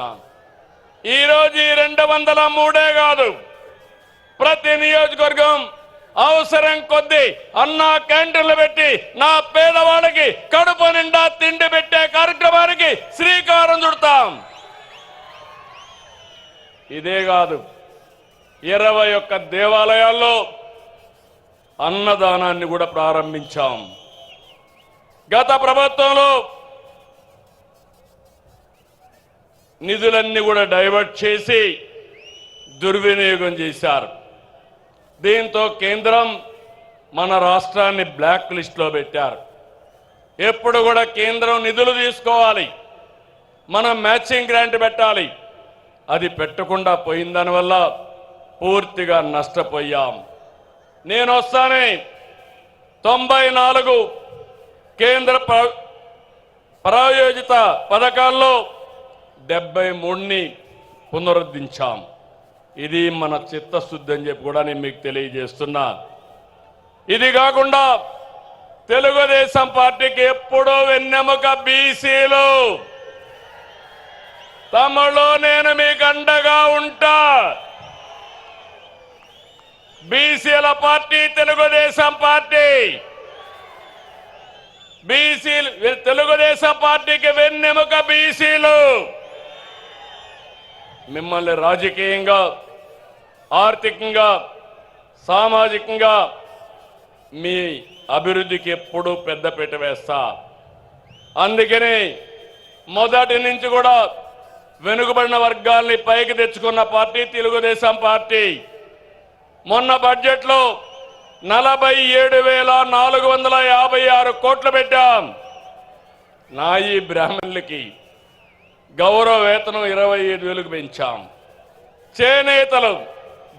తెలియజేస్తున్నా. ఈరోజు ఈ 203 కాదు, ప్రతి నియోజకవర్గం అవసరం కొద్దీ అన్నా క్యాంటీన్లు పెట్టి నా పేదవాళ్ళకి కడుపు నిండా తిండి పెట్టే కార్యక్రమానికి శ్రీకారం చుడతాం. ఇదే కాదు, 21 దేవాలయాల్లో అన్నదానాన్ని కూడా ప్రారంభించాం. గత ప్రభుత్వంలో నిధులన్నీ కూడా డైవర్ట్ చేసి దుర్వినియోగం చేశారు. దీంతో కేంద్రం మన రాష్ట్రాన్ని బ్లాక్ లిస్ట్లో పెట్టారు. ఎప్పుడు కూడా కేంద్రం నిధులు తీసుకోవాలి, మనం మ్యాచింగ్ గ్రాంట్ పెట్టాలి. అది పెట్టకుండా పోయిందని వల్ల పూర్తిగా నష్టపోయాం. నేను వస్తానే 94 కేంద్ర ప్రాయోజిత పథకాల్లో 73ని పునరుద్ధరించాం. ఇది మన చిత్తశుద్ధి అని చెప్పి కూడా నేను మీకు తెలియజేస్తున్నా. ఇది కాకుండా తెలుగుదేశం పార్టీకి ఎప్పుడూ వెన్నెముక బీసీలు. తమలో నేను మీకు అండగా ఉంటా. బీసీల పార్టీ తెలుగుదేశం పార్టీ. బీసీలు తెలుగుదేశం పార్టీకి వెన్నెముక బీసీలు. మిమ్మల్ని రాజకీయంగా, ఆర్థికంగా, సామాజికంగా మీ అభివృద్ధికి ఎప్పుడూ పెద్దపీట వేస్తా. అందుకని మొదటి నుంచి కూడా వెనుకబడిన వర్గాల్ని పైకి తెచ్చుకున్న పార్టీ తెలుగుదేశం పార్టీ. మొన్న బడ్జెట్లో 47,456 కోట్లు పెట్టాం. నాయి బ్రాహ్మణులకి గౌరవ వేతనం 25,000కు పెంచాం. చేనేతలు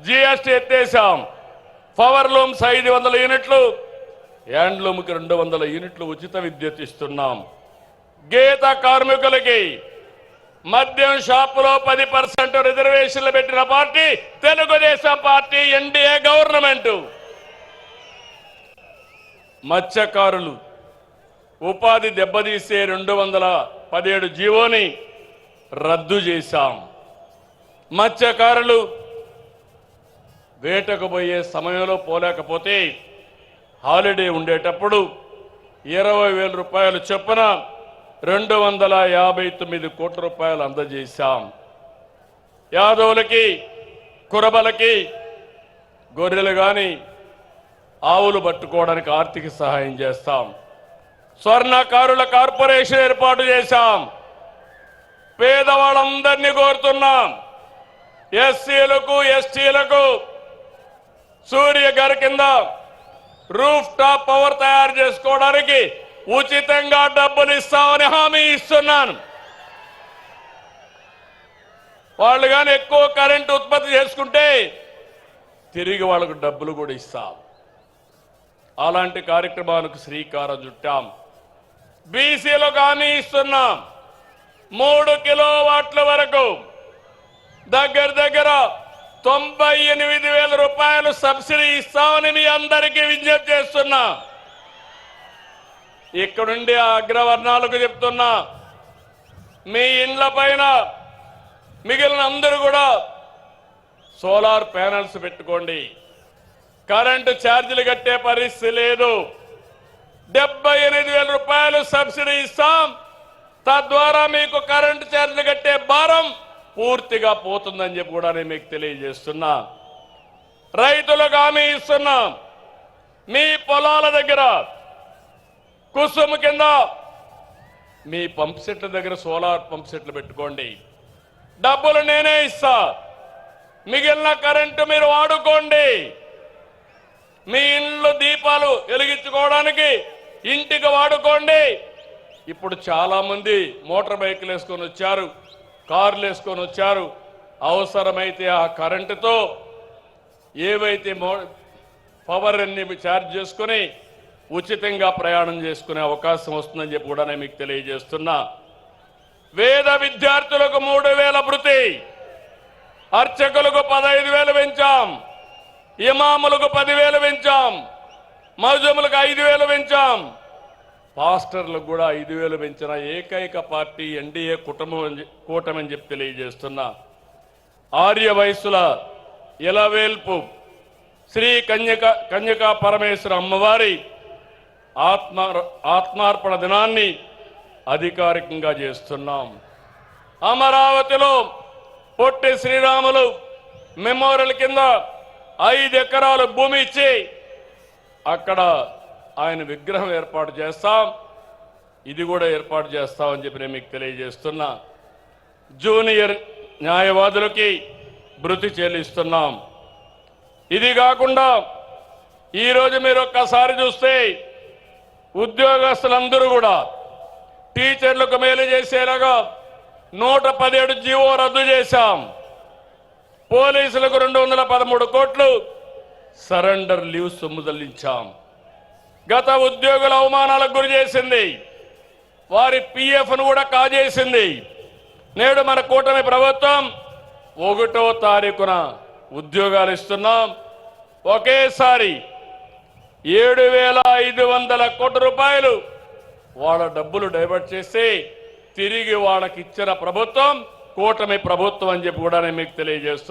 జీఎస్టీ ఎత్తేసాం. పవర్ లూమ్స్ 500 యూనిట్లు, హ్యాండ్లూమ్కి 200 యూనిట్లు ఉచిత విద్యుత్ ఇస్తున్నాం. గీత కార్మికులకి మద్యం షాపులో 10% రిజర్వేషన్లు పెట్టిన party Telugu Desam party, NDA government. మత్స్యకారులు ఉపాధి దెబ్బతీసే 217 జీవోని రద్దు చేశాం. మత్స్యకారులు వేటకు పోయే సమయంలో పోలేకపోతే హాలిడే ఉండేటప్పుడు 20,000 రూపాయలు చొప్పున 259 కోట్ల రూపాయలు అందజేశాం. యాదవులకి, కురబలకి గొర్రెలు కానీ ఆవులు పట్టుకోవడానికి ఆర్థిక సహాయం చేస్తాం. స్వర్ణకారుల కార్పొరేషన్ ఏర్పాటు చేశాం. పేదవాళ్ళందరినీ కోరుతున్నాం, ఎస్సీలకు, ఎస్టీలకు సూర్య గారి కింద రూఫ్ టాప్ పవర్ తయారు చేసుకోవడానికి ఉచితంగా డబ్బులు ఇస్తామని హామీ ఇస్తున్నాను. వాళ్ళు కానీ ఎక్కువ కరెంటు ఉత్పత్తి చేసుకుంటే తిరిగి వాళ్ళకు డబ్బులు కూడా ఇస్తాం. అలాంటి కార్యక్రమాలకు శ్రీకారం చుట్టాం. బీసీలకు హామీ ఇస్తున్నాం. 3 కిలోవాట్ల వరకు దగ్గర 98,000 రూపాయలు సబ్సిడీ ఇస్తామని మీ అందరికీ విజ్ఞప్తి చేస్తున్నా. ఇక్కడుండి ఆ అగ్రవర్ణాలకు చెప్తున్నా, మీ ఇండ్ల పైన మిగిలిన అందరూ కూడా సోలార్ ప్యానెల్స్ పెట్టుకోండి. కరెంటు ఛార్జీలు కట్టే పరిస్థితి లేదు. 78,000 రూపాయలు సబ్సిడీ ఇస్తాం. తద్వారా మీకు కరెంటు ఛార్జీలు కట్టే భారం పూర్తిగా పోతుందని చెప్పి కూడా నేను మీకు తెలియజేస్తున్నా. రైతులకు హామీ ఇస్తున్నా, మీ పొలాల దగ్గర కుసుమ కింద మీ పంప్ సెట్ల దగ్గర సోలార్ పంప్ సెట్లు పెట్టుకోండి. డబ్బులు నేనే ఇస్తా. మిగిలిన కరెంటు మీరు వాడుకోండి. మీ ఇంట్లో దీపాలు వెలిగించుకోవడానికి ఇంటికి వాడుకోండి. ఇప్పుడు చాలా మంది మోటార్ బైకులు వేసుకొని వచ్చారు, కార్లు వేసుకొని వచ్చారు. అవసరమైతే ఆ కరెంటుతో ఏవైతే పవర్ అన్ని ఛార్జ్ చేసుకుని ఉచితంగా ప్రయాణం చేసుకునే అవకాశం వస్తుందని చెప్పి కూడా నేను మీకు తెలియజేస్తున్నా. వేద విద్యార్థులకు 3,000 భృతి, అర్చకులకు 15,000 పెంచాం, ఇమాములకు 10,000 పెంచాం, మౌజములకు 5,000 పెంచాం. పాస్టర్లకు కూడా 5,000 పెంచిన ఏకైక పార్టీ ఎన్డీఏ కూటమి అని చెప్పి తెలియజేస్తున్నా. ఆర్య వయస్సుల ఇలవేల్పు శ్రీ కన్యకా పరమేశ్వర అమ్మవారి ఆత్మార్పణ దినాన్ని అధికారికంగా చేస్తున్నాం. అమరావతిలో పొట్టి శ్రీరాములు మెమోరియల్ కింద 5 ఎకరాలు భూమి ఇచ్చి అక్కడ ఆయన విగ్రహం ఏర్పాటు చేస్తాం. ఇది కూడా ఏర్పాటు చేస్తామని చెప్పి నేను మీకు తెలియజేస్తున్నా. జూనియర్ న్యాయవాదులకి భృతి చెల్లిస్తున్నాం. ఇది కాకుండా ఈరోజు మీరు ఒక్కసారి చూస్తే ఉద్యోగస్తులందరూ కూడా టీచర్లకు మేలు చేసేలాగా 117 జీవో రద్దు చేశాం. పోలీసులకు 213 కోట్లు సరెండర్ లీవ్ సొమ్ము చెల్లించాం. గత ఉద్యోగుల అవమానాలకు గురి చేసింది, వారి పిఎఫ్ను కూడా కాజేసింది. నేడు మన కూటమి ప్రభుత్వం 1వ తారీఖున ఉద్యోగాలు ఇస్తున్నాం. ఒకేసారి 7,500 కోట్ల రూపాయలు వాళ్ళ డబ్బులు డైవర్ట్ చేసి తిరిగి వాళ్ళకి ఇచ్చిన ప్రభుత్వం కూటమి ప్రభుత్వం అని చెప్పి కూడా నేను మీకు తెలియజేస్తున్నాను.